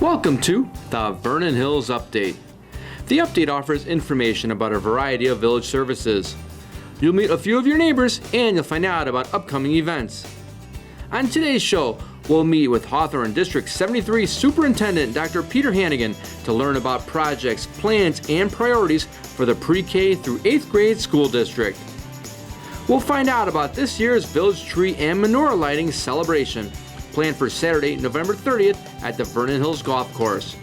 Welcome to the Vernon Hills Update. The update offers information about a variety of village services. You'll meet a few of your neighbors and you'll find out about upcoming events. On today's show, we'll meet with Hawthorn District 73 Superintendent Dr. Peter Hannigan to learn about projects, plans, and priorities for the pre-K through 8th grade school district. We'll find out about this year's Village Tree and Menorah Lighting celebration, planned for Saturday, November 30th at the Vernon Hills Golf Course.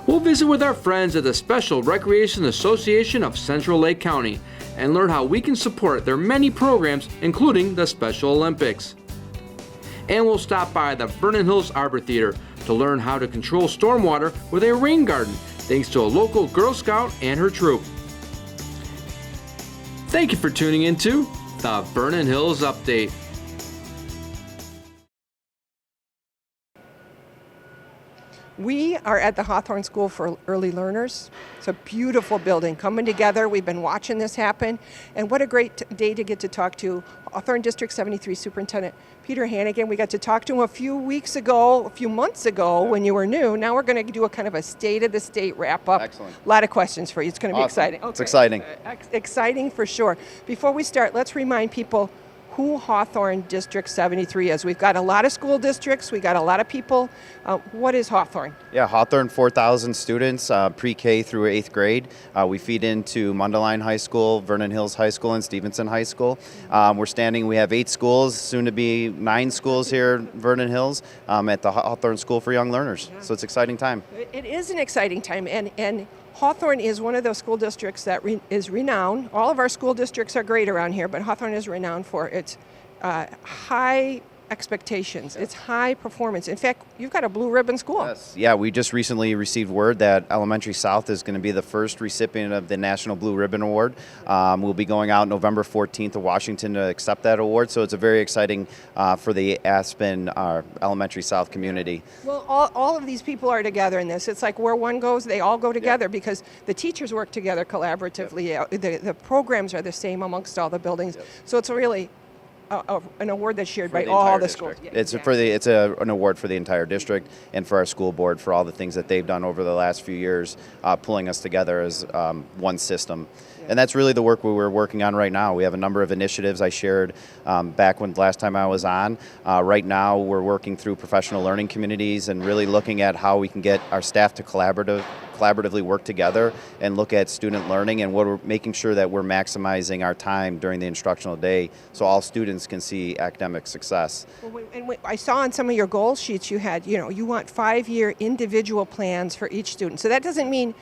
We'll visit with our friends at the Special Recreation Association of Central Lake County and learn how we can support their many programs, including the Special Olympics. And we'll stop by the Vernon Hills Arbortheater to learn how to control stormwater with a rain garden, thanks to a local Girl Scout and her troop. Thank you for tuning into the Vernon Hills Update. We are at the Hawthorn School for Early Learners. It's a beautiful building coming together. We've been watching this happen. And what a great day to get to talk to Hawthorn District 73 Superintendent Peter Hannigan. We got to talk to him a few months ago when you were new. Now we're going to do a kind of a state of the state wrap up. Excellent. A lot of questions for you. It's going to be exciting. It's exciting. Exciting for sure. Before we start, let's remind people who Hawthorn District 73 is. We've got a lot of school districts, we got a lot of people. What is Hawthorn? Yeah, Hawthorn, 4,000 students, pre-K through 8th grade. We feed into Mundelein High School, Vernon Hills High School, and Stevenson High School. We have 8 schools, soon to be 9 schools here in Vernon Hills at the Hawthorn School for Young Learners. Yeah. So it's an exciting time. It is an exciting time, and Hawthorn is one of those school districts that is renowned. All of our school districts are great around here, but Hawthorn is renowned for its high expectations, its high performance. In fact, you've got a blue ribbon school. Yes. Yeah, we just recently received word that Elementary South is going to be the first recipient of the National Blue Ribbon Award. We'll be going out November 14th to Washington to accept that award, so it's a very exciting for the Aspen Elementary South community. Well, all of these people are together in this. It's like where one goes, they all go together because the teachers work together collaboratively. The programs are the same amongst all the buildings. So it's really an award that's shared by all the schools. Yeah, it's an award for the entire district and for our school board for all the things that they've done over the last few years, pulling us together as one system. Yeah. And that's really the work we're working on right now. We have a number of initiatives I shared back when last time I was on. Right now we're working through professional learning communities and really looking at how we can get our staff to collaboratively work together and look at student learning, and what we're making sure that we're maximizing our time during the instructional day so all students can see academic success. I saw on some of your goal sheets you had, you want 5-year individual plans for each student. So that doesn't mean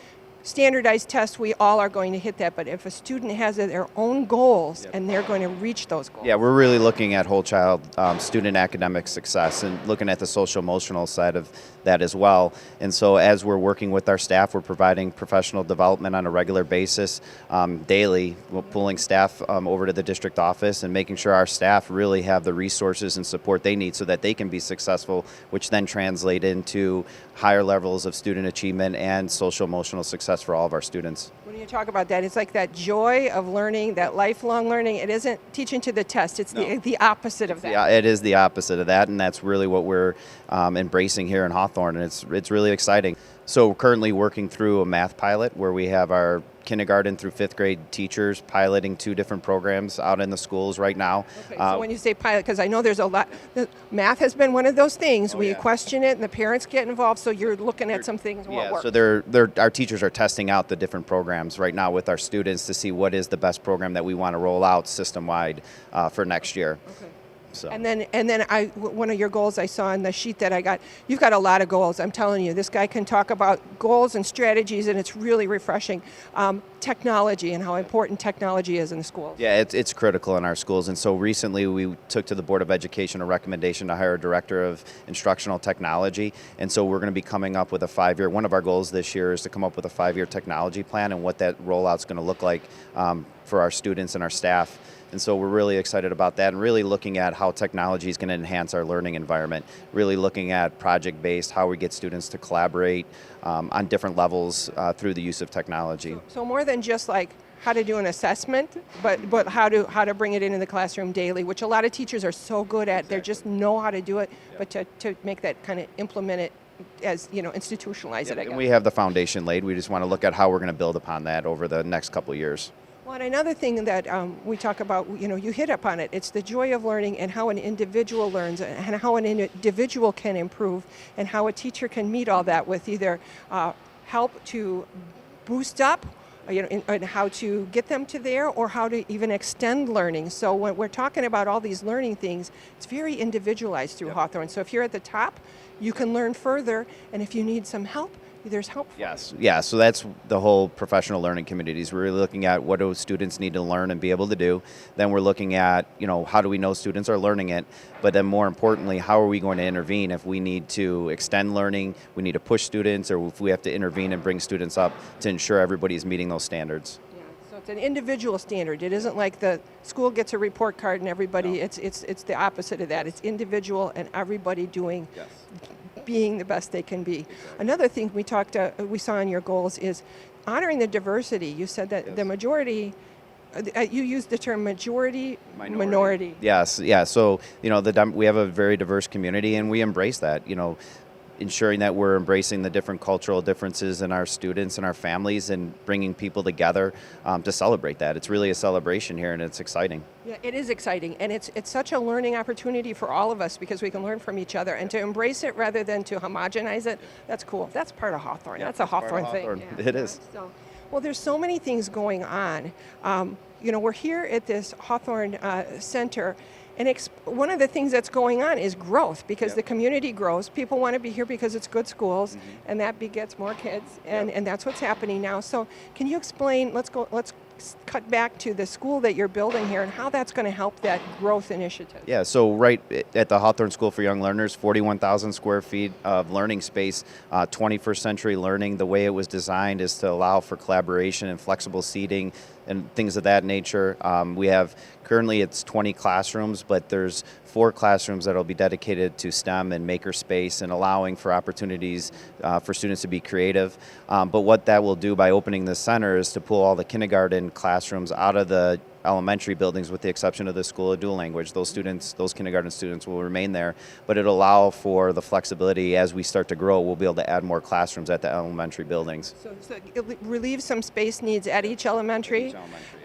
standardized tests, we all are going to hit that, but if a student has their own goals and they're going to reach those goals. Yeah, we're really looking at whole child student academic success and looking at the social emotional side of that as well. And so as we're working with our staff, we're providing professional development on a regular basis, daily. We're pulling staff over to the district office and making sure our staff really have the resources and support they need so that they can be successful, which then translate into higher levels of student achievement and social emotional success for all of our students. When you talk about that, it's like that joy of learning, that lifelong learning. It isn't teaching to the test. It's the opposite of that. Yeah, it is the opposite of that, and that's really what we're embracing here in Hawthorn, and it's really exciting. So we're currently working through a math pilot where we have our kindergarten through 5th grade teachers piloting 2 different programs out in the schools right now. Okay, so when you say pilot, because I know there's a lot, math has been one of those things where you question it and the parents get involved, so you're looking at some things. So our teachers are testing out the different programs right now with our students to see what is the best program that we want to roll out system-wide for next year. Okay. So. And then one of your goals I saw on the sheet that I got, you've got a lot of goals. I'm telling you, this guy can talk about goals and strategies, and it's really refreshing. Technology and how important technology is in the schools. Yeah, it's critical in our schools. And so recently we took to the Board of Education a recommendation to hire a director of instructional technology. And so we're going to be coming up with a 5-year, one of our goals this year is to come up with a 5-year technology plan and what that rollout's going to look like for our students and our staff. And so we're really excited about that and really looking at how technology is going to enhance our learning environment, really looking at project-based, how we get students to collaborate on different levels through the use of technology. So more than just like how to do an assessment, but how to bring it into the classroom daily, which a lot of teachers are so good at. Exactly. They just know how to do it, but to make that kind of implement it as institutionalize it, I guess. And we have the foundation laid. We just want to look at how we're going to build upon that over the next couple of years. Well, and another thing that we talk about, you hit upon it, it's the joy of learning and how an individual learns and how an individual can improve and how a teacher can meet all that with either help to boost up, and how to get them to there or how to even extend learning. So when we're talking about all these learning things, it's very individualized through Hawthorn. So if you're at the top, you can learn further, and if you need some help, there's help. Yes, yeah. So that's the whole professional learning communities. We're really looking at what do students need to learn and be able to do. Then we're looking at, how do we know students are learning it? But then more importantly, how are we going to intervene if we need to extend learning, we need to push students, or if we have to intervene and bring students up to ensure everybody's meeting those standards. Yeah, so it's an individual standard. It isn't like the school gets a report card and everybody, No. it's the opposite of that. It's individual and everybody doing being the best they can be. Another thing we saw in your goals is honoring the diversity. You said that the majority, you used the term majority minority. Yes, yeah. So we have a very diverse community, and we embrace that. Ensuring that we're embracing the different cultural differences in our students and our families, and bringing people together to celebrate that. It's really a celebration here, and it's exciting. Yeah, it is exciting, and it's such a learning opportunity for all of us because we can learn from each other, and to embrace it rather than to homogenize it. That's cool. That's part of Hawthorn. Yeah, that's a Hawthorn thing. Yeah. It is. So, well, there's so many things going on. We're here at this Hawthorn Center. And one of the things that's going on is growth, because the community grows. People want to be here because it's good schools, and that begets more kids, and that's what's happening now. So can you explain, let's cut back to the school that you're building here and how that's going to help that growth initiative. Yeah, so right at the Hawthorn School for Young Learners, 41,000 square feet of learning space, 21st century learning. The way it was designed is to allow for collaboration and flexible seating and things of that nature. We have currently it's 20 classrooms, but there's 4 classrooms that will be dedicated to STEM and makerspace and allowing for opportunities for students to be creative. But what that will do by opening the center is to pull all the kindergarten classrooms out of the elementary buildings, with the exception of the School of Dual Language. Those kindergarten students will remain there, but it'll allow for the flexibility as we start to grow. We'll be able to add more classrooms at the elementary buildings. So it relieves some space needs at each elementary.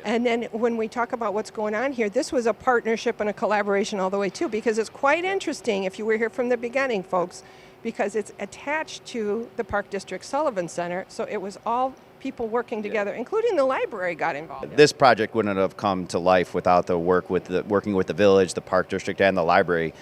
And then when we talk about what's going on here, this was a partnership and a collaboration all the way too, because it's quite interesting if you were here from the beginning, folks, because it's attached to the Park District Sullivan Center. So it was all people working together, including the library got involved. This project wouldn't have come to life without the working with the village, the Park District, and the library.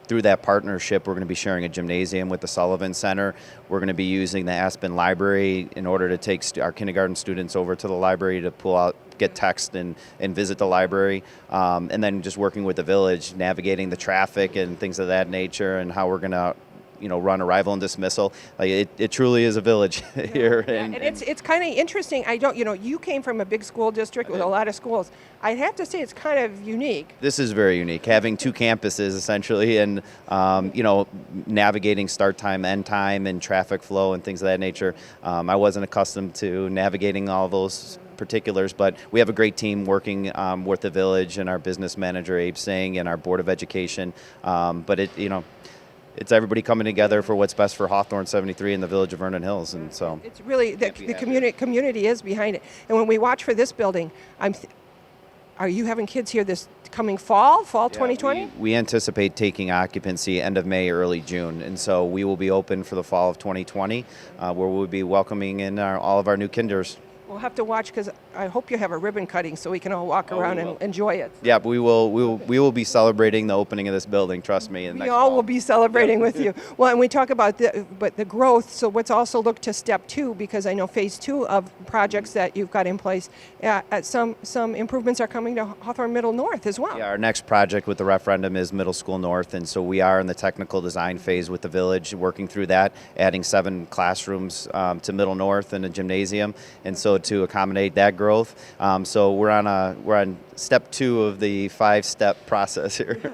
Through that partnership, we're going to be sharing a gymnasium with the Sullivan Center. We're going to be using the Aspen Library in order to take our kindergarten students over to the library to get text and visit the library. And then just working with the village, navigating the traffic and things of that nature, and how we're going to run arrival and dismissal. It truly is a village here. Yeah. And it's kind of interesting. You came from a big school district with a lot of schools. I have to say it's kind of unique. This is very unique, having 2 campuses essentially, and navigating start time, end time, and traffic flow and things of that nature. I wasn't accustomed to navigating all those particulars, but we have a great team working with the village and our business manager Abe Singh and our Board of Education. But it's everybody coming together for what's best for Hawthorn 73 and the village of Vernon Hills, and so it's really the community is behind it. And when we watch for this building, are you having kids here this coming fall 2020? We anticipate taking occupancy end of May, early June, and so we will be open for the fall of 2020, where we'll be welcoming in all of our new kinders. We'll have to watch, because I hope you have a ribbon cutting so we can all walk around and enjoy it. Yeah, but we will be celebrating the opening of this building. Trust me. We all will be celebrating with you. Well, and we talk about the growth. So let's also look to step 2, because I know phase 2 of projects that you've got in place. Some improvements are coming to Hawthorn Middle North as well. Yeah, our next project with the referendum is Middle School North, and so we are in the technical design phase with the village, working through that, adding 7 classrooms to Middle North and a gymnasium, and so to accommodate that growth. So we're on step 2 of the 5-step process here.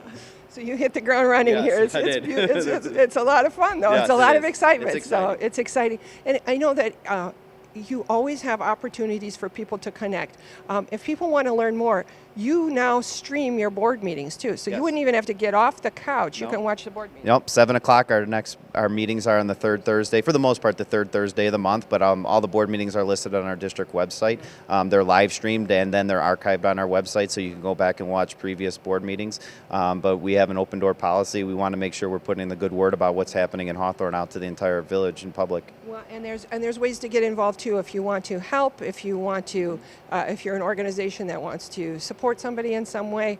So you hit the ground running here. It's a lot of fun, though. Yes, it's a lot of is. excitement. So it's exciting. And I know that you always have opportunities for people to connect. If people want to learn more, you now stream your board meetings too. So Yes. you wouldn't even have to get off the couch. You No. can watch the board meetings. Yep, 7 o'clock. Our meetings are on the third Thursday, for the most part, the third Thursday of the month. But all the board meetings are listed on our district website. They're live streamed and then they're archived on our website, so you can go back and watch previous board meetings. But we have an open door policy. We want to make sure we're putting the good word about what's happening in Hawthorn out to the entire village and public. Well, and there's ways to get involved too. If you want to help, if you want to, if you're an organization that wants to support somebody in some way,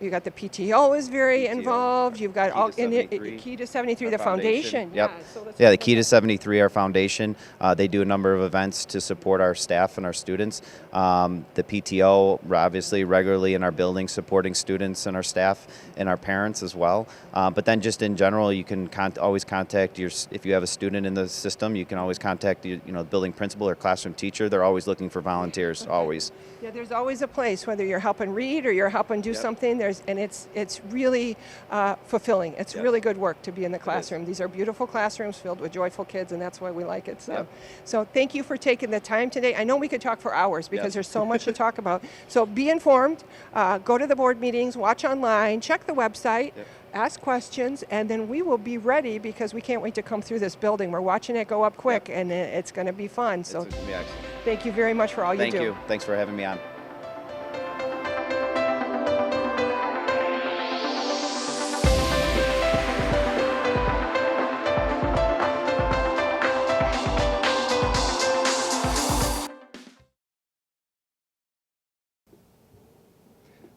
you got the PTO is very involved. You've got Key to 73, the foundation. Yep. Yeah, The Key to 73, our foundation. They do a number of events to support our staff and our students. The PTO, obviously, regularly in our building, supporting students and our staff and our parents as well. But then just in general, you can always contact if you have a student in the system, you can always contact the building principal or classroom teacher. They're always looking for volunteers, always. Yeah, there's always a place, whether you're helping read or you're helping do something. It's really fulfilling. It's really good work to be in the classroom. These are beautiful classrooms filled with joyful kids, and that's why we like it. So thank you for taking the time today. I know we could talk for hours because there's so much to talk about. So be informed. Go to the board meetings. Watch online. Check the website. Ask questions, and then we will be ready because we can't wait to come through this building. We're watching it go up quick, and it's going to be fun. So thank you very much for all you do. Thank you. Thanks for having me on.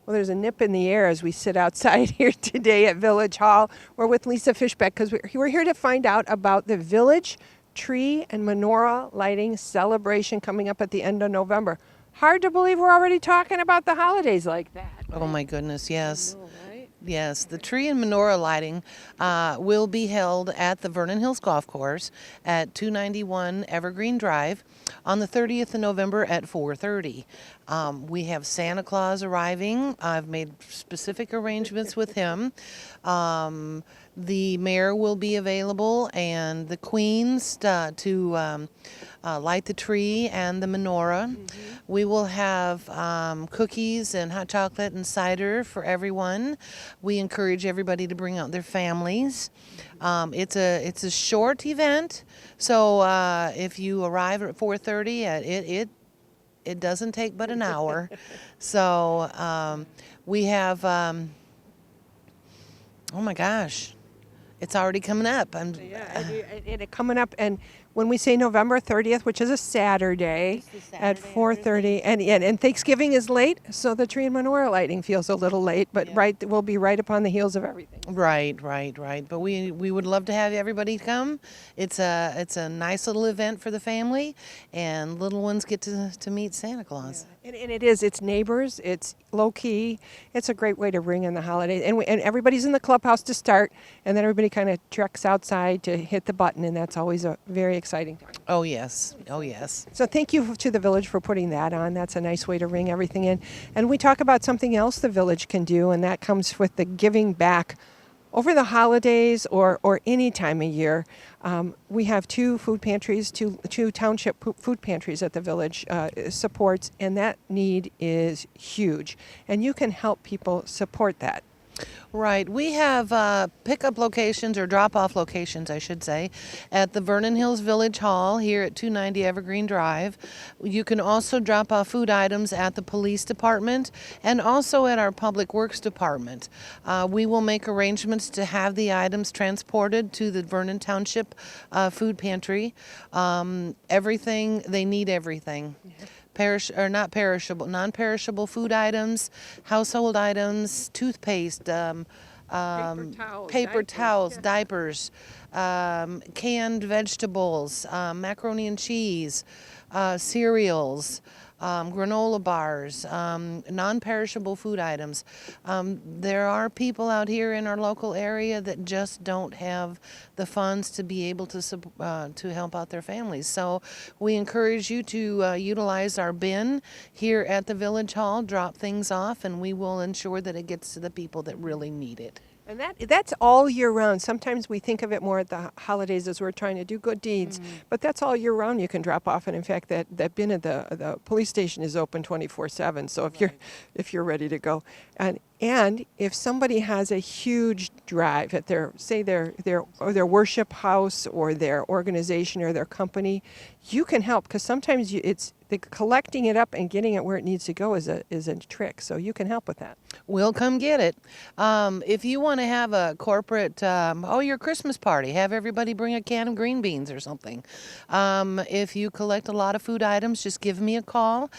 Well, there's a nip in the air as we sit outside here today at Village Hall. We're with Lisa Fishbeck because we're here to find out about the Village Tree and Menorah Lighting Celebration coming up at the end of November. Hard to believe we're already talking about the holidays like that. Oh my goodness, yes. I know, right? Yes, the tree and menorah lighting will be held at the Vernon Hills Golf Course at 291 Evergreen Drive on the 30th of November at 4:30. We have Santa Claus arriving. I've made specific arrangements with him. The mayor will be available and the queens to light the tree and the menorah. We will have cookies and hot chocolate and cider for everyone. We encourage everybody to bring out their families. It's a short event, so if you arrive at 4:30, it doesn't take but an hour. So we have, oh my gosh, it's already coming up. It's coming up, and when we say November 30th, which is a Saturday, at 4:30, and Thanksgiving is late, so the tree and menorah lighting feels a little late, but we'll be right upon the heels of everything. Right. But we would love to have everybody come. It's a nice little event for the family, and little ones get to meet Santa Claus. And it's neighbors, it's low key, it's a great way to bring in the holidays. And everybody's in the clubhouse to start, and then everybody kind of treks outside to hit the button, and that's always a very exciting time. Oh yes. So thank you to the village for putting that on. That's a nice way to ring everything in. And we talk about something else the village can do, and that comes with the giving back. Over the holidays or any time of year, we have two food pantries, two township food pantries that the village supports, and that need is huge. And you can help people support that. Right. We have pickup locations, or drop-off locations, I should say, at the Vernon Hills Village Hall here at 290 Evergreen Drive. You can also drop off food items at the police department and also at our Public Works Department. We will make arrangements to have the items transported to the Vernon Township Food Pantry. They need everything. Non-perishable food items, household items, toothpaste, paper towels, diapers, canned vegetables, macaroni and cheese, cereals, granola bars, non-perishable food items. There are people out here in our local area that just don't have the funds to be able to help out their families. So we encourage you to utilize our bin here at the Village Hall, drop things off, and we will ensure that it gets to the people that really need it. And that's all year round. Sometimes we think of it more at the holidays as we're trying to do good deeds, but that's all year round you can drop off. And in fact, that bin at the police station is open 24/7. So if you're ready to go, and if somebody has a huge drive at their worship house or their organization or their company, you can help, because sometimes it's collecting it up and getting it where it needs to go is a trick. So you can help with that. We'll come get it. If you want to have a corporate, your Christmas party, have everybody bring a can of green beans or something. If you collect a lot of food items, just give me a call.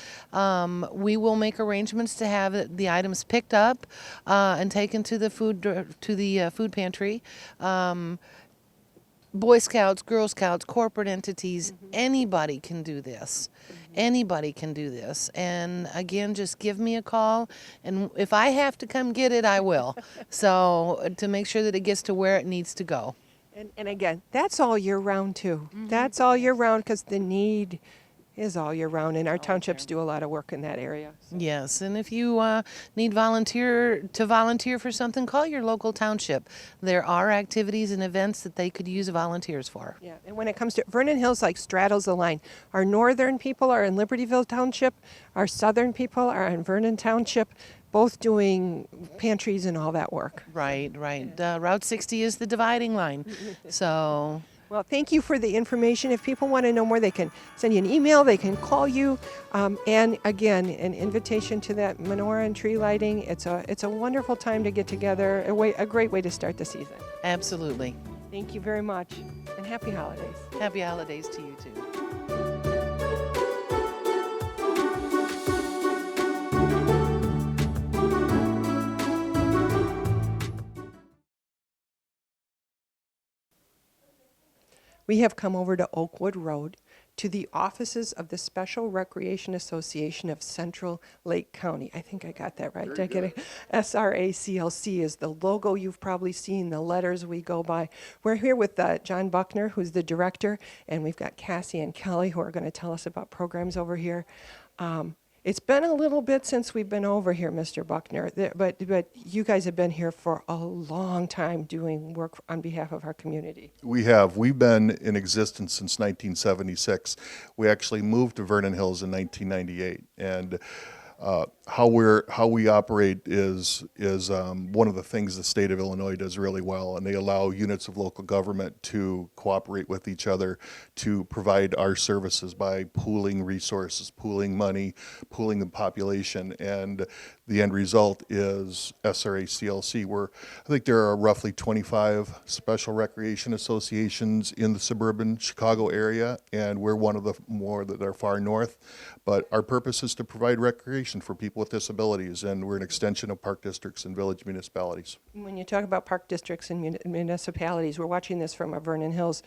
We will make arrangements to have the items picked up and taken to the food pantry. Boy Scouts, Girl Scouts, corporate entities, anybody can do this. Anybody can do this. And again, just give me a call. And if I have to come get it, I will. So to make sure that it gets to where it needs to go. And again, that's all year round too. That's all year round, because the need is all year round, and our townships do a lot of work in that area. So. Yes, and if you need volunteer for something, call your local township. There are activities and events that they could use volunteers for. Yeah, and when it comes to Vernon Hills, like straddles the line. Our northern people are in Libertyville Township. Our southern people are in Vernon Township, both doing pantries and all that work. Right. Route 60 is the dividing line. So. Well, thank you for the information. If people want to know more, they can send you an email, they can call you. And again, an invitation to that menorah and tree lighting. It's a wonderful time to get together, a great way to start the season. Absolutely. Thank you very much, and happy holidays. Happy holidays to you too. We have come over to Oakwood Road to the offices of the Special Recreation Association of Central Lake County. I think I got that right. Did I get it? SRACLC is the logo you've probably seen, the letters we go by. We're here with John Buckner, who's the director, and we've got Cassie and Kelly, who are going to tell us about programs over here. It's been a little bit since we've been over here, Mr. Buckner, but you guys have been here for a long time doing work on behalf of our community. We have. We've been in existence since 1976. We actually moved to Vernon Hills in 1998, and how we operate is one of the things the state of Illinois does really well, and they allow units of local government to cooperate with each other to provide our services by pooling resources, pooling money, pooling the population, and the end result is SRACLC, where I think there are roughly 25 special recreation associations in the suburban Chicago area, and we're one of the more that are far north. But our purpose is to provide recreation for people with disabilities, and we're an extension of park districts and village municipalities. When you talk about park districts and municipalities, we're watching this from a Vernon Hills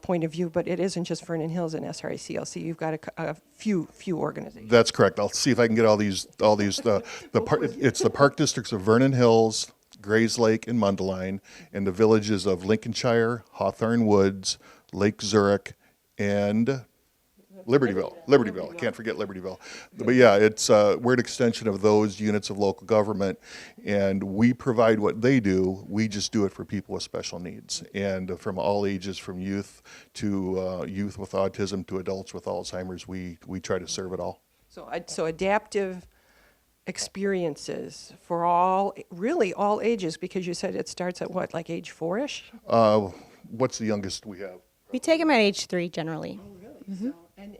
point of view, but it isn't just Vernon Hills and SRACLC. You've got a few organizations. That's correct. I'll see if I can get all these. It's the park districts of Vernon Hills, Grays Lake, and Mundelein, and the villages of Lincolnshire, Hawthorn Woods, Lake Zurich, and Libertyville. I can't forget Libertyville. But yeah, we're an extension of those units of local government, and we provide what they do. We just do it for people with special needs, and from all ages, from youth to youth with autism to adults with Alzheimer's. We try to serve it all. So adaptive experiences for all ages, because you said it starts at what, like age 4-ish? What's the youngest we have? We take them at age 3 generally. Oh, really? Mm-hmm.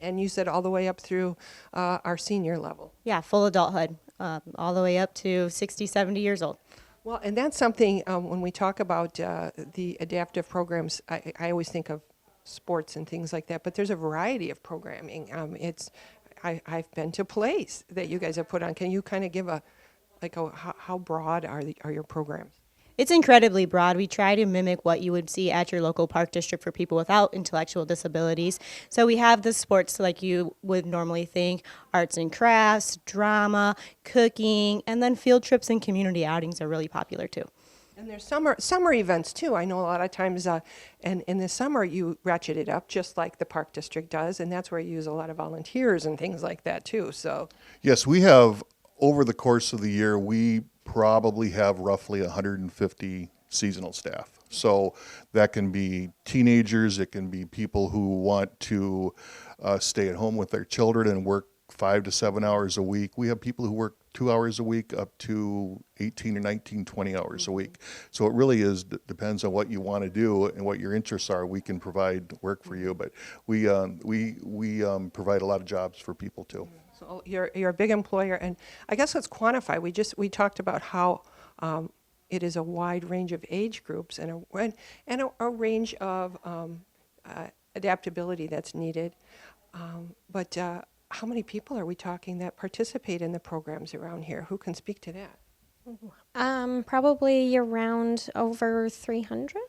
And you said all the way up through our senior level. Yeah, full adulthood, all the way up to 60, 70 years old. Well, and that's something when we talk about the adaptive programs, I always think of sports and things like that, but there's a variety of programming. I've been to plays that you guys have put on. Can you kind of give how broad are your programs? It's incredibly broad. We try to mimic what you would see at your local park district for people without intellectual disabilities. So we have the sports like you would normally think, arts and crafts, drama, cooking, and then field trips and community outings are really popular too. And there's summer events too. I know a lot of times, and in the summer you ratchet it up just like the park district does, and that's where you use a lot of volunteers and things like that too. So yes, we have over the course of the year we probably have roughly 150 seasonal staff. So that can be teenagers, it can be people who want to stay at home with their children and work 5 to 7 hours a week. We have people who work 2 hours a week up to 18 or 19, 20 hours a week. So it really depends on what you want to do and what your interests are. We can provide work for you, but we provide a lot of jobs for people too. So you're a big employer, and I guess let's quantify. We talked about how it is a wide range of age groups and a range of adaptability that's needed. But how many people are we talking that participate in the programs around here? Who can speak to that? Probably around over 300.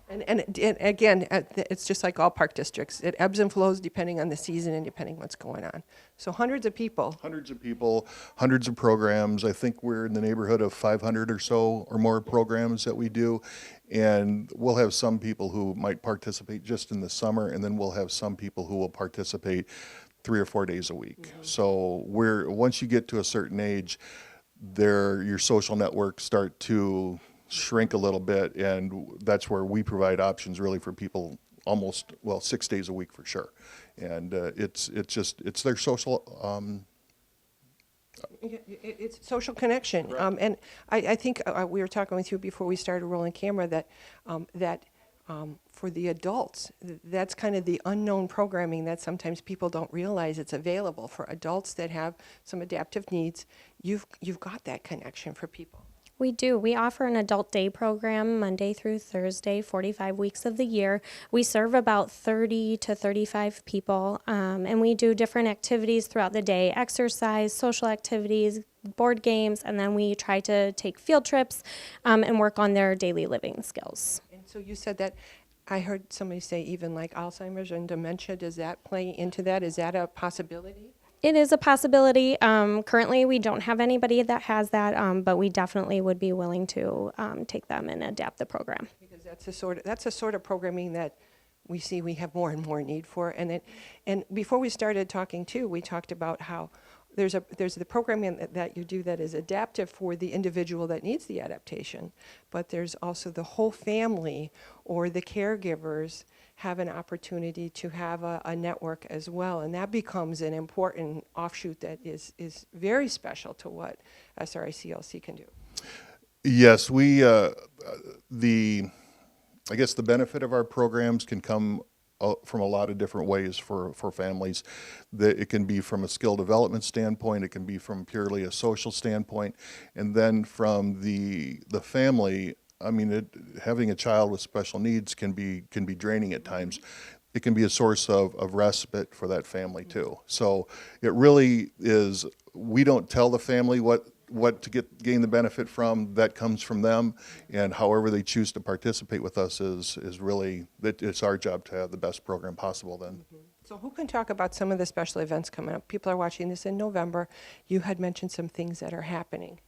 And again, it's just like all park districts. It ebbs and flows depending on the season and depending what's going on. So hundreds of people. Hundreds of people, hundreds of programs. I think we're in the neighborhood of 500 or so or more programs that we do. And we'll have some people who might participate just in the summer, and then we'll have some people who will participate 3 or 4 days a week. Mm-hmm. So once you get to a certain age, your social networks start to shrink a little bit, and that's where we provide options really for people 6 days a week for sure. And it's their social it's social connection. Right. And I think we were talking with you before we started rolling camera that for the adults, that's kind of the unknown programming that sometimes people don't realize it's available for adults that have some adaptive needs. You've got that connection for people. We do. We offer an adult day program Monday through Thursday, 45 weeks of the year. We serve about 30 to 35 people, and we do different activities throughout the day, exercise, social activities, board games, and then we try to take field trips and work on their daily living skills. And so you said that, I heard somebody say even like Alzheimer's and dementia, does that play into that? Is that a possibility? It is a possibility. Currently, we don't have anybody that has that, but we definitely would be willing to take them and adapt the program. Because that's the sort of programming that we see we have more and more need for. And before we started talking too, we talked about how there's the programming that you do that is adaptive for the individual that needs the adaptation, but there's also the whole family or the caregivers have an opportunity to have a network as well, and that becomes an important offshoot that is very special to what SRACLC can do. Yes, I guess the benefit of our programs can come from a lot of different ways for families. It can be from a skill development standpoint, it can be from purely a social standpoint, and then from the family. I mean, having a child with special needs can be draining at times. It can be a source of respite for that family too. So it really is. We don't tell the family what to gain the benefit from. That comes from them, and however they choose to participate with us is really it's our job to have the best program possible. Then. Mm-hmm. So who can talk about some of the special events coming up? People are watching this in November. You had mentioned some things that are happening.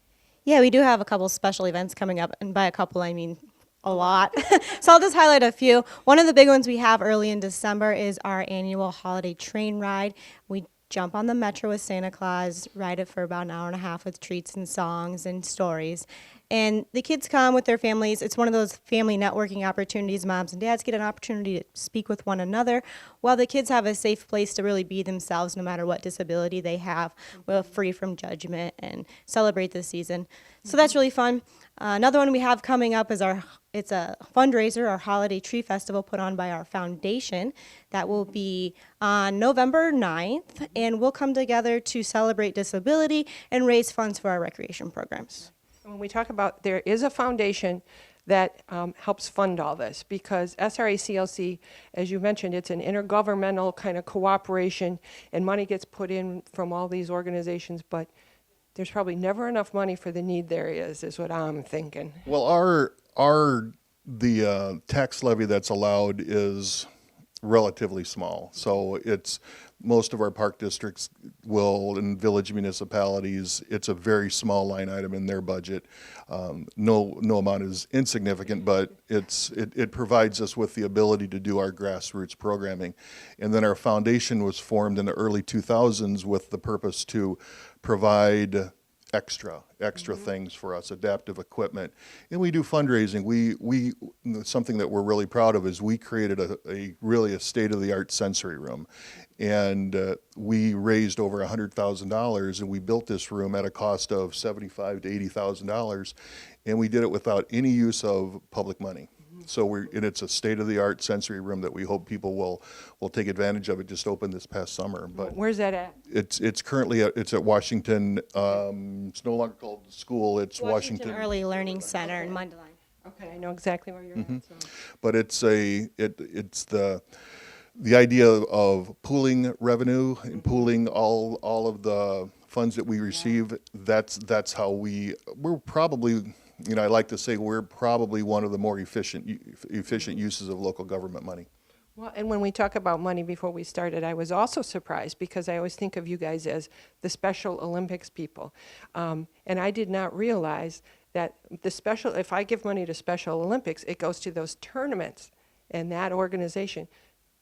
Yeah, we do have a couple special events coming up, and by a couple I mean a lot. So I'll just highlight a few. One of the big ones we have early in December is our annual holiday train ride. We jump on the Metro with Santa Claus, ride it for about an hour and a half with treats and songs and stories. And the kids come with their families. It's one of those family networking opportunities. Moms and dads get an opportunity to speak with one another, while the kids have a safe place to really be themselves no matter what disability they have, free from judgment, and celebrate the season. So that's really fun. Another one we have coming up is it's a fundraiser, our holiday tree festival put on by our foundation. That will be on November 9th, and we'll come together to celebrate disability and raise funds for our recreation programs. When we talk about, there is a foundation that helps fund all this, because SRACLC, as you mentioned, it's an intergovernmental kind of cooperation, and money gets put in from all these organizations, but there's probably never enough money for the need there is what I'm thinking. Well, the tax levy that's allowed is relatively small. So most of our park districts and village municipalities, it's a very small line item in their budget. No amount is insignificant, but it provides us with the ability to do our grassroots programming. And then our foundation was formed in the early 2000s with the purpose to provide extra things for us, adaptive equipment, and we do fundraising. We something that we're really proud of is we created a really state-of-the-art sensory room, and we raised over $100,000, and we built this room at a cost of $75,000 to $80,000, and we did it without any use of public money. So and it's a state-of-the-art sensory room that we hope people will take advantage of. It just opened this past summer. But Where's that at? it's currently it's at Washington. It's no longer called the school. It's Washington Early Learning Center in Mundelein. Okay, I know exactly where you're at. So. But it's the idea of pooling revenue and pooling all of the funds that we receive. That's how we're probably. I like to say we're probably one of the more efficient uses of local government money. Well, and when we talk about money before we started, I was also surprised because I always think of you guys as the Special Olympics people. And I did not realize that if I give money to Special Olympics, it goes to those tournaments and that organization.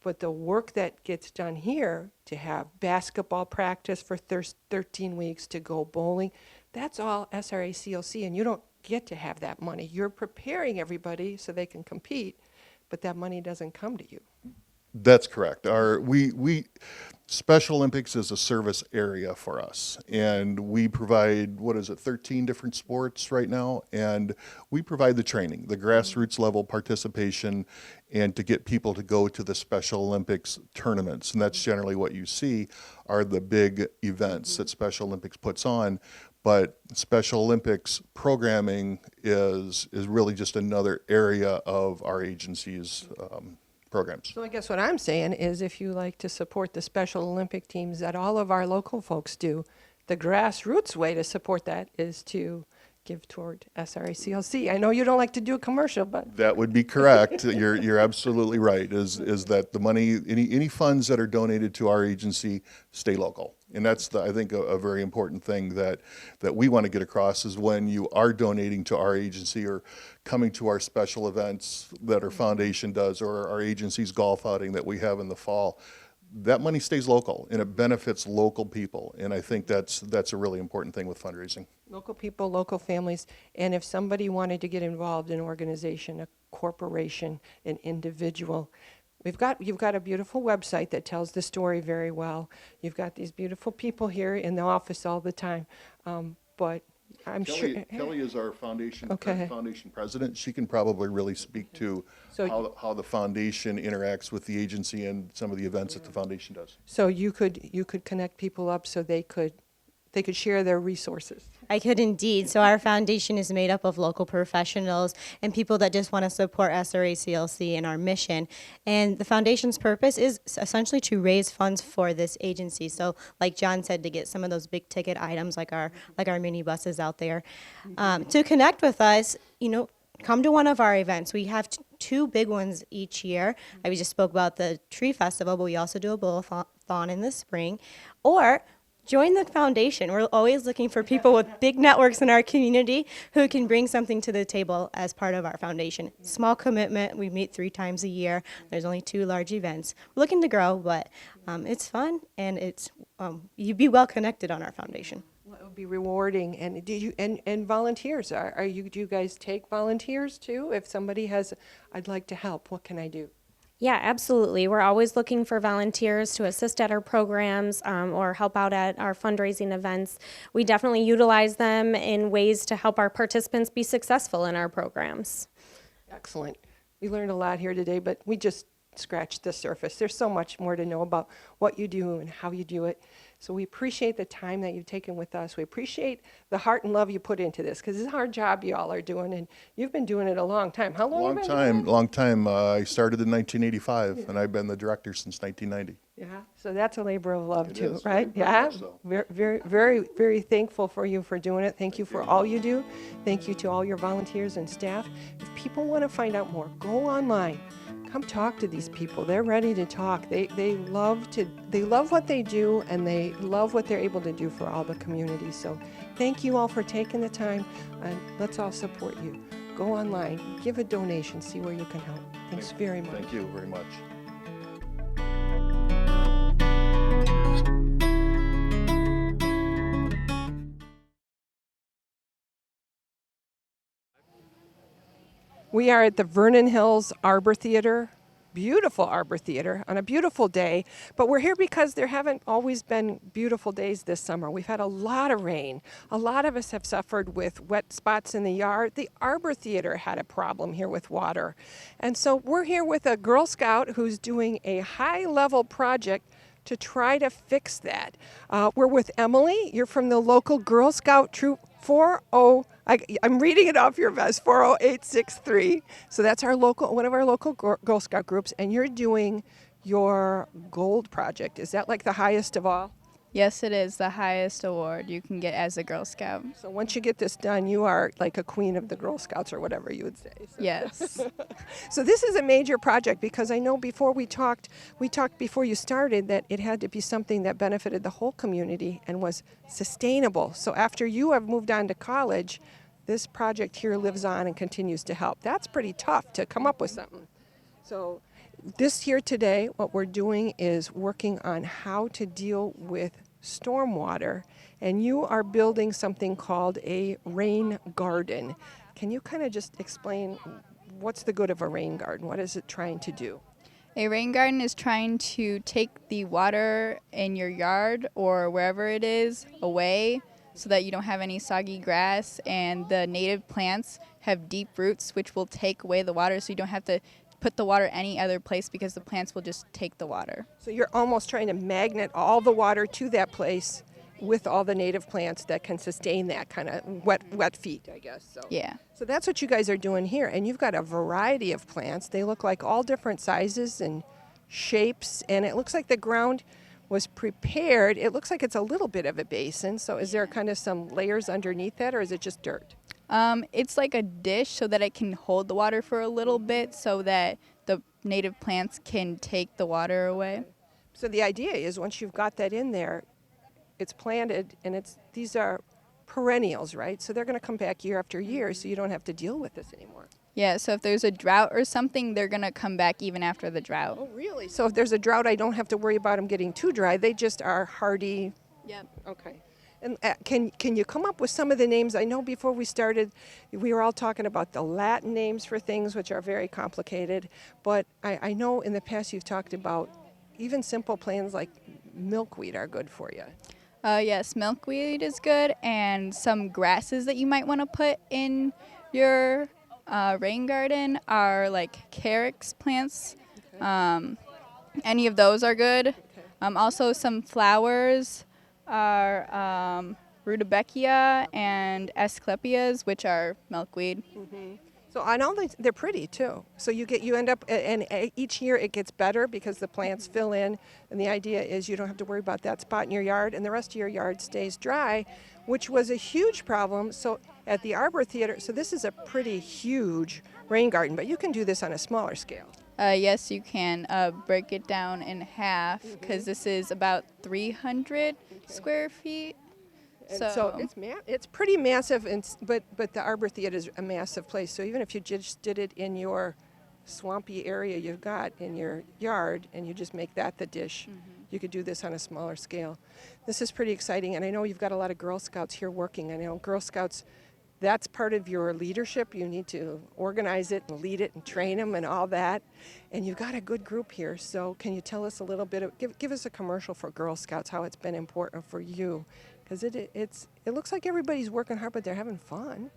But the work that gets done here to have basketball practice for 13 weeks, to go bowling, that's all SRACLC, and you don't get to have that money. You're preparing everybody so they can compete, but that money doesn't come to you. That's correct. We Special Olympics is a service area for us, and we provide 13 different sports right now, and we provide the training, the grassroots level participation, and to get people to go to the Special Olympics tournaments, and that's generally what you see are the big events that Special Olympics puts on. But Special Olympics programming is really just another area of our agency's programs. So I guess what I'm saying is if you like to support the Special Olympic teams that all of our local folks do, the grassroots way to support that is to give toward SRACLC. I know you don't like to do a commercial, but that would be correct. You're absolutely right. Is that the money, any funds that are donated to our agency stay local, and that's I think a very important thing that we want to get across is when you are donating to our agency or coming to our special events that our foundation does or our agency's golf outing that we have in the fall. That money stays local and it benefits local people, and I think that's a really important thing with fundraising. local people, local families, and if somebody wanted to get involved in an organization, a corporation, an individual, you've got a beautiful website that tells the story very well. You've got these beautiful people here in the office all the time, but I'm sure Kelly is our foundation foundation president. She can probably really speak to how the foundation interacts with the agency and some of the events that the foundation does. So you could connect people up so they could share their resources. I could indeed. So our foundation is made up of local professionals and people that just want to support SRACLC and our mission. And the foundation's purpose is essentially to raise funds for this agency. So like John said, to get some of those big ticket items like our minibuses out there. To connect with us, come to one of our events. We have two big ones each year. I just spoke about the tree festival, but we also do a bowl-a-thon in the spring. Or join the foundation. We're always looking for people with big networks in our community who can bring something to the table as part of our foundation. Small commitment. We meet 3 times a year. There's only 2 large events. We're looking to grow, but it's fun, and it's you'd be well connected on our foundation. Well, it would be rewarding. And do you and volunteers? Do you guys take volunteers too? If somebody has, I'd like to help, what can I do? Yeah, absolutely. We're always looking for volunteers to assist at our programs or help out at our fundraising events. We definitely utilize them in ways to help our participants be successful in our programs. Excellent. We learned a lot here today, but we just scratched the surface. There's so much more to know about what you do and how you do it. So we appreciate the time that you've taken with us. We appreciate the heart and love you put into this, because it's a hard job you all are doing, and you've been doing it a long time. How long have you been doing it? Long time. I started in 1985, and I've been the director since 1990. Yeah, so that's a labor of love It too, is, right? very Yeah, much so. very, very, very, very thankful for you for doing it. Thank you for all you do. Thank you to all your volunteers and staff. If people want to find out more, go online. Come talk to these people. They're ready to talk. They love what they do, and they love what they're able to do for all the community. So thank you all for taking the time, and let's all support you. Go online, give a donation, see where you can help. Thanks very much. Thank you very much. We are at the Vernon Hills Arbortheater, beautiful Arbortheater, on a beautiful day. But we're here because there haven't always been beautiful days this summer. We've had a lot of rain. A lot of us have suffered with wet spots in the yard. The Arbortheater had a problem here with water. And so we're here with a Girl Scout who's doing a high-level project to try to fix that. We're with Emily. You're from the local Girl Scout troop 40. I'm reading it off your vest, 40863. So that's our local, one of our local Girl Scout groups, and you're doing your gold project. Is that like the highest of all? Yes, it is the highest award you can get as a Girl Scout. So once you get this done, you are like a queen of the Girl Scouts or whatever you would say. So. Yes. So this is a major project because I know before we talked before you started that it had to be something that benefited the whole community and was sustainable. So after you have moved on to college, this project here lives on and continues to help. That's pretty tough to come up with something. So this here today, what we're doing is working on how to deal with stormwater, and you are building something called a rain garden. Can you kind of just explain what's the good of a rain garden? What is it trying to do? A rain garden is trying to take the water in your yard or wherever it is away so that you don't have any soggy grass, and the native plants have deep roots which will take away the water, so you don't have to put the water any other place because the plants will just take the water. So you're almost trying to magnet all the water to that place with all the native plants that can sustain that kind of wet feet, I guess. So. Yeah. So that's what you guys are doing here, and you've got a variety of plants. They look like all different sizes and shapes, and it looks like the ground was prepared. It looks like it's a little bit of a basin, so is there kind of some layers underneath that, or is it just dirt? It's like a dish so that it can hold the water for a little bit so that the native plants can take the water away. So the idea is once you've got that in there, it's planted, and these are perennials, right? So they're going to come back year after year, so you don't have to deal with this anymore. Yeah, so if there's a drought or something, they're going to come back even after the drought. Oh, really? So if there's a drought, I don't have to worry about them getting too dry. They just are hardy. Yep. Okay. And can you come up with some of the names? I know before we started, we were all talking about the Latin names for things, which are very complicated. But I know in the past you've talked about even simple plants like milkweed are good for you. Yes, milkweed is good, and some grasses that you might want to put in your rain garden are like carex plants. Okay. Any of those are good. Okay. Also, some flowers are rudbeckia and asclepias, which are milkweed. Mm-hmm. So on all these, they're pretty too. So you end up, and each year it gets better because the plants fill in, and the idea is you don't have to worry about that spot in your yard, and the rest of your yard stays dry, which was a huge problem. So at the Arbortheater, so this is a pretty huge rain garden, but you can do this on a smaller scale. Yes, you can break it down in half because this is about 300 square feet. And so it's pretty massive, but the Arbortheater is a massive place. So even if you just did it in your swampy area you've got in your yard and you just make that the dish, you could do this on a smaller scale. This is pretty exciting, and I know you've got a lot of Girl Scouts here working. I know Girl Scouts, that's part of your leadership. You need to organize it and lead it and train them and all that. And you've got a good group here. So can you tell us a little bit give us a commercial for Girl Scouts, how it's been important for you? Because it looks like everybody's working hard, but they're having fun.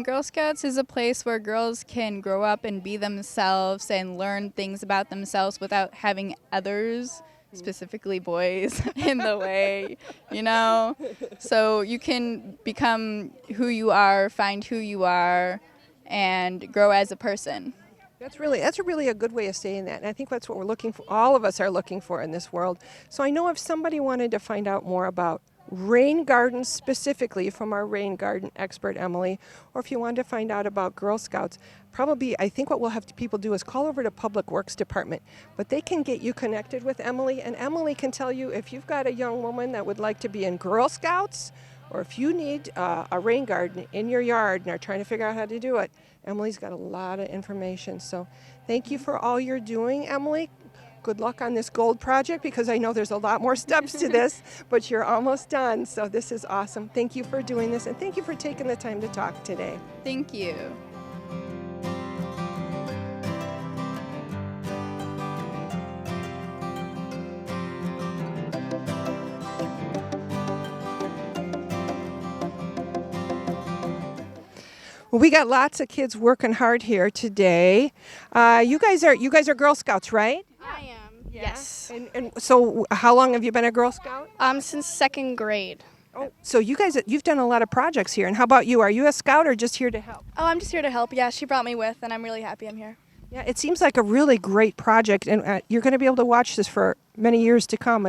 Girl Scouts is a place where girls can grow up and be themselves and learn things about themselves without having others, specifically boys, in the way, you know? So you can become who you are, find who you are, and grow as a person. That's really a good way of saying that. And I think that's what we're looking for. All of us are looking for in this world. So I know if somebody wanted to find out more about rain gardens specifically from our rain garden expert, Emily, or if you wanted to find out about Girl Scouts, probably I think what we'll have people do is call over to Public Works Department, but they can get you connected with Emily, and Emily can tell you if you've got a young woman that would like to be in Girl Scouts, or if you need a rain garden in your yard and are trying to figure out how to do it. Emily's got a lot of information. So thank you for all you're doing, Emily. Good luck on this gold project, because I know there's a lot more steps to this, but you're almost done. So this is awesome. Thank you for doing this, and thank you for taking the time to talk today. Thank you. Well, we got lots of kids working hard here today. You guys are Girl Scouts, right? I am. Yes. And so, how long have you been a Girl Scout? Since second grade. Oh, so you've done a lot of projects here. And how about you? Are you a scout or just here to help? Oh, I'm just here to help. Yeah, she brought me with, and I'm really happy I'm here. Yeah, it seems like a really great project, and you're going to be able to watch this for many years to come.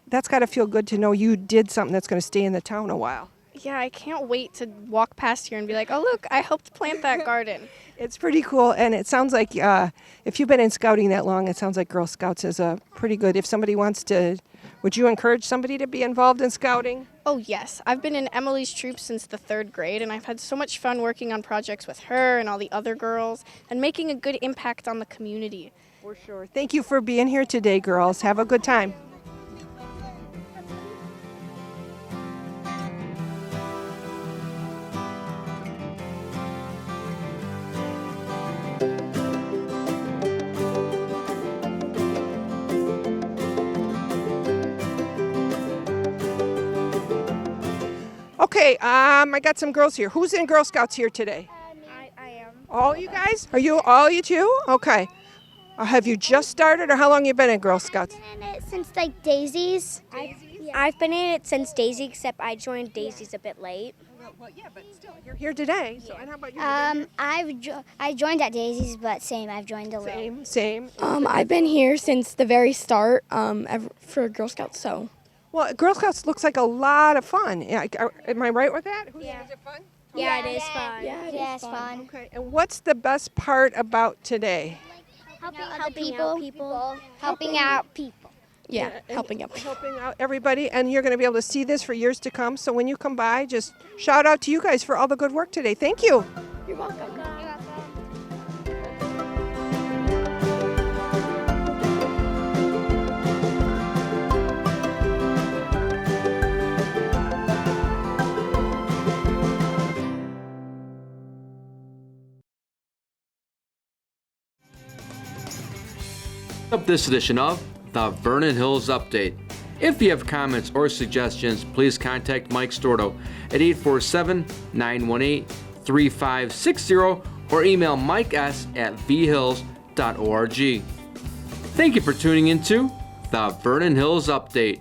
That's got to feel good to know you did something that's going to stay in the town a while. Yeah, I can't wait to walk past here and be like, oh, look, I helped plant that garden. It's pretty cool, and it sounds like if you've been in scouting that long, it sounds like Girl Scouts is a pretty good. If somebody wants to, would you encourage somebody to be involved in scouting? Oh, yes. I've been in Emily's troop since the 3rd grade, and I've had so much fun working on projects with her and all the other girls and making a good impact on the community. For sure. Thank you for being here today, girls. Have a good time. Okay, I got some girls here. Who's in Girl Scouts here today? I am. All you guys? Are you all you two? Okay. Have you just started, or how long you been in Girl Scouts? I've been in it since like Daisies. I've been in it since Daisy, except I joined Daisies a bit late. Well, yeah, but still, you're here today. So, and how about you? I joined at Daisies, but same. I've joined a little. Same. I've been here since the very start for Girl Scouts. So. Well, Girl Scouts looks like a lot of fun. Yeah, am I right with that? Yeah. Is it fun? Yeah, it is fun. Yeah, it's fun. Okay. And what's the best part about today? Helping out people. Helping out people. Yeah, helping out. Helping out everybody, and you're going to be able to see this for years to come. So when you come by, just shout out to you guys for all the good work today. Thank you. You're welcome. Up this edition of the Vernon Hills Update. If you have comments or suggestions, please contact Mike Storto at 847-918-3560 or email mikes@vhills.org. Thank you for tuning into the Vernon Hills Update.